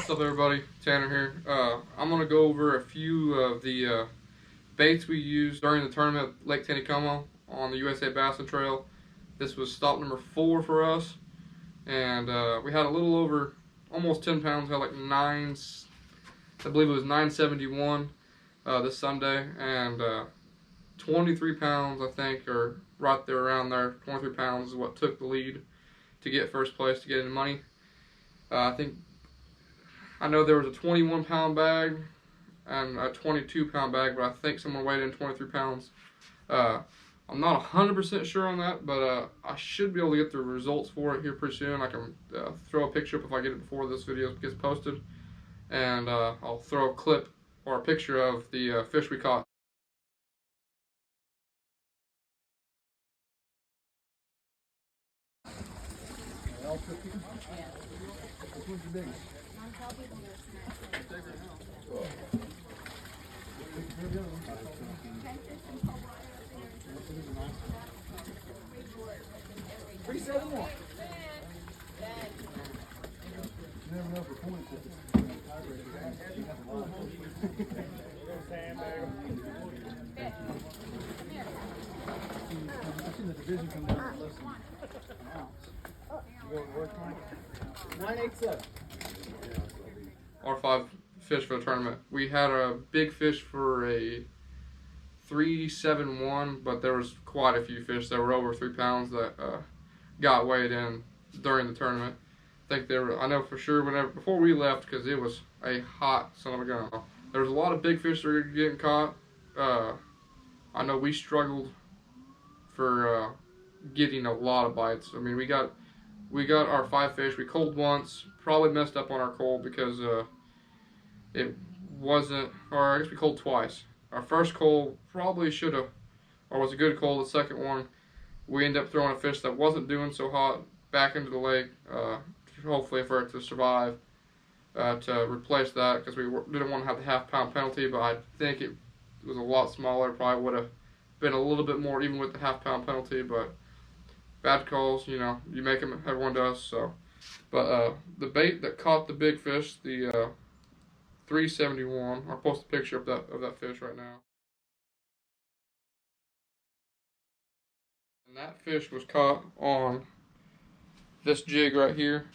What's up, everybody? Tanner here. I'm going to go over a few of the baits we used during the tournament at Lake Taney Commo on the USA BASSIN Trail. This was stop number 4 for us, and we had a little over almost 10 pounds. Had like I believe it was 971 this Sunday, and 23 pounds, I think, or right there around there. 23 pounds is what took the lead to get first place, to get any money. I know there was a 21-pound bag and a 22-pound bag, but I think someone weighed in 23 pounds. I'm not 100% sure on that, but I should be able to get the results for it here pretty soon. I can throw a picture up if I get it before this video gets posted, and I'll throw a clip or a picture of the fish we caught. Our 5 fish for the tournament. We had a big fish for a 371, but there was quite a few fish that were over 3 pounds that got weighed in during the tournament. I think there were, I know for sure before we left, because it was a hot son of a gun. There was a lot of big fish that were getting caught. I know we struggled for getting a lot of bites. I mean, we got our 5 fish. We culled once, probably messed up on our cull because it wasn't, or I guess we culled twice. Our first cull probably should have, or was a good cull. The second one, we ended up throwing a fish that wasn't doing so hot back into the lake, hopefully for it to survive, to replace that, because we didn't want to have the half-pound penalty, but I think it was a lot smaller. Probably would have been a little bit more even with the half-pound penalty, but bad calls, you know, you make them, everyone does. So, but the bait that caught the big fish, the 371, I'll post a picture of that fish right now. And that fish was caught on this jig right here.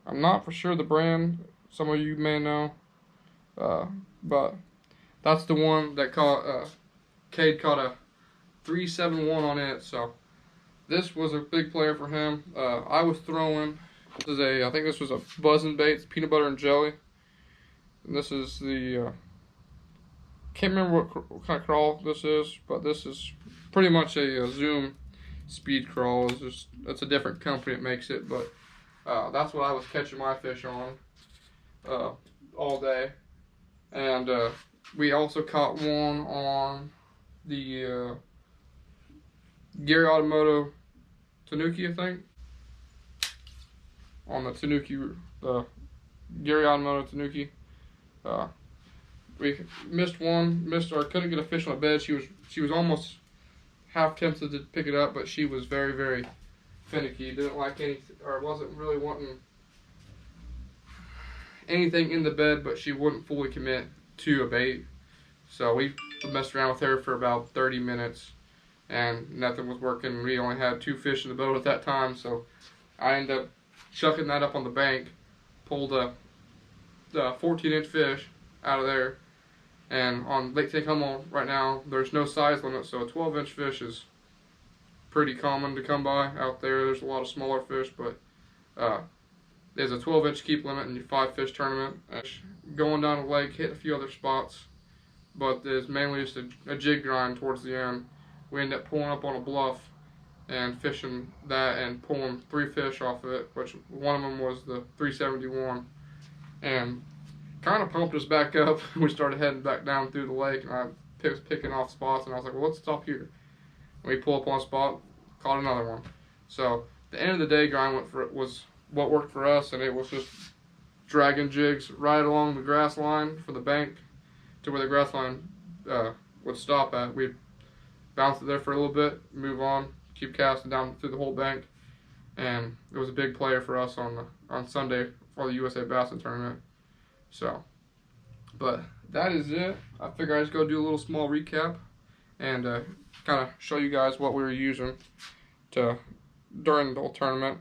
I'm not for sure the brand, some of you may know, but that's the one that caught, Cade caught a 371 on it. So this was a big player for him. I was throwing, I think this was a BASSIN bait, peanut butter and jelly. And this is the, can't remember what kind of crawl this is, but this is pretty much a Zoom speed crawl. It's a different company that makes it, but that's what I was catching my fish on all day. And we also caught one on the Gary Automotive Tanuki, I think. On the Tanuki, the Gary Automotive Tanuki. We couldn't get a fish on the bed. She was almost half tempted to pick it up, but she was very, very finicky. Didn't like anything, or wasn't really wanting anything in the bed, but she wouldn't fully commit to a bait. So we messed around with her for about 30 minutes, and nothing was working. We only had 2 fish in the boat at that time, so I ended up chucking that up on the bank, pulled a 14-inch fish out of there. And on Lake Taney Commo right now, there's no size limit, so a 12-inch fish is pretty common to come by out there. There's a lot of smaller fish, but there's a 12-inch keep limit in your 5-fish tournament. Going down the lake, hit a few other spots, but there's mainly just a jig grind towards the end. We ended up pulling up on a bluff and fishing that and pulling 3 fish off of it, which one of them was the 371. And kind of pumped us back up. We started heading back down through the lake, and I was picking off spots, and I was like, well, let's stop here. And we pull up on a spot, caught another one. So the end of the day grind was what worked for us, and it was just dragging jigs right along the grass line for the bank to where the grass line would stop at. We'd bounce it there for a little bit, move on, keep casting down through the whole bank, and it was a big player for us on Sunday for the USA BASSIN tournament. So, but that is it. I figured I'd just go do a little small recap and kind of show you guys what we were using during the whole tournament.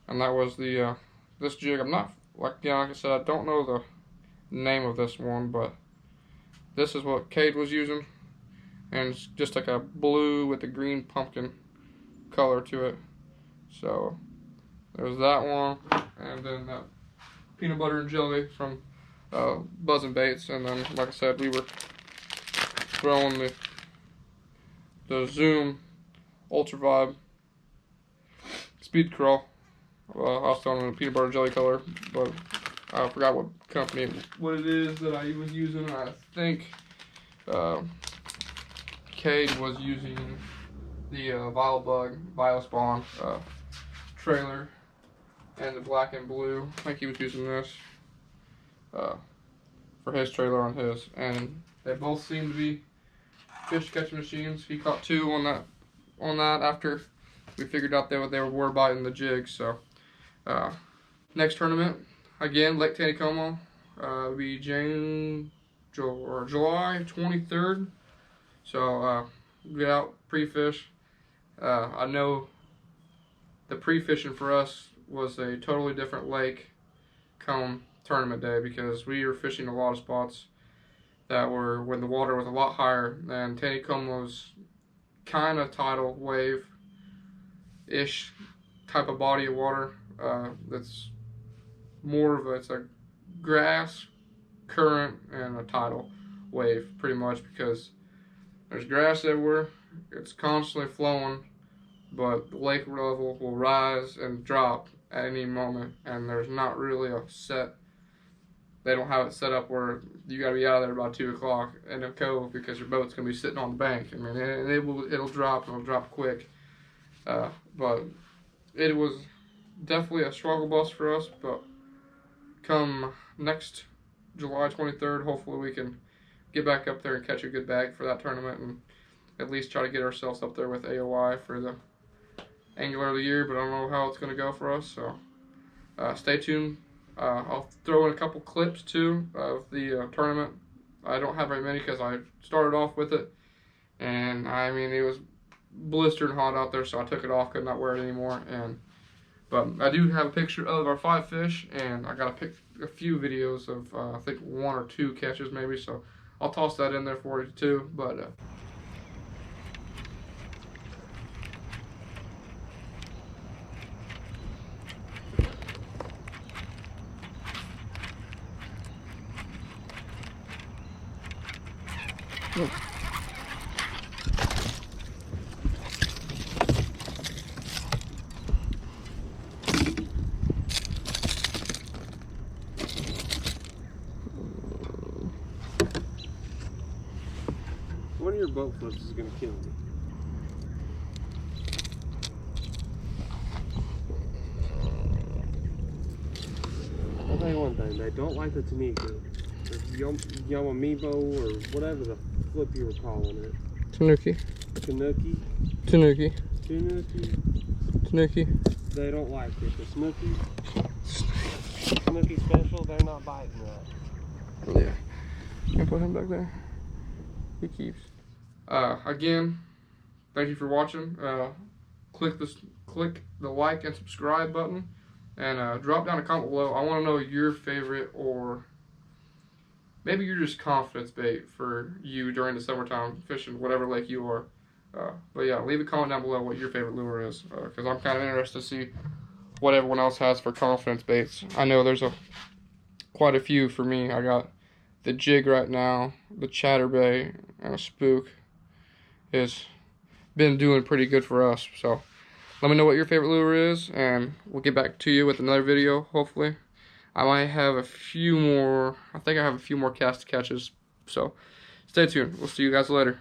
And that was the this jig. I'm not like I said, I don't know the name of this one, but this is what Cade was using, and it's just like a blue with a green pumpkin color to it. So there's that one, and then that peanut butter and jelly from BASSIN baits, and then like I said, we were throwing the Zoom Ultra Vibe Speed Crawl. I was throwing the peanut butter jelly color, but I forgot what it is that I was using. I think Cade was using the Viospawn trailer and the black and blue. I think he was using this for his trailer on his, and they both seem to be fish catching machines. He caught 2 on that after we figured out that they were biting the jig. So next tournament, again, Lake Taney Commo, will be July 23rd. So get out, pre-fish. I know the pre-fishing for us was a totally different lake come tournament day, because we were fishing a lot of spots that were when the water was a lot higher, and Taney Commo's kind of tidal wave-ish type of body of water. That's more of it's a grass, current, and a tidal wave, pretty much, because there's grass everywhere. It's constantly flowing, but the lake level will rise and drop at any moment, and there's not really a set. They don't have it set up where you got to be out of there by 2 o'clock in a cove because your boat's gonna be sitting on the bank. I mean, it'll drop, and it'll drop quick. But it was definitely a struggle bus for us. But come next July 23rd, hopefully we can get back up there and catch a good bag for that tournament, and at least try to get ourselves up there with AOI for the Angler of the Year. But I don't know how it's going to go for us, so stay tuned. I'll throw in a couple clips too of the tournament. I don't have very many because I started off with it, and I mean, it was blistering hot out there, so I took it off, could not wear it anymore. But I do have a picture of our 5 fish, and I got to pick a few videos of I think 1 or 2 catches maybe, so I'll toss that in there for you too. But one of your boat flips is going to kill me. I'll tell you one thing, they don't like the Taneka. The Yamamibo or whatever the flip you were calling it. Tanuki. Tanuki. Tanuki. Tanuki. Tanuki. They don't like it. The Snooki. Snooki special, they're not biting that. Yeah. Can I put him back there? He keeps. Again, thank you for watching. Click the like and subscribe button, and drop down a comment below. I want to know your favorite, or maybe you're just confidence bait for you during the summertime fishing whatever lake you are. But yeah, leave a comment down below what your favorite lure is, because I'm kind of interested to see what everyone else has for confidence baits. I know there's quite a few for me. I got the jig right now, the chatterbait, and a spook has been doing pretty good for us. So let me know what your favorite lure is, and we'll get back to you with another video, hopefully. I might have a few more, I think I have a few more cast catches, so stay tuned. We'll see you guys later.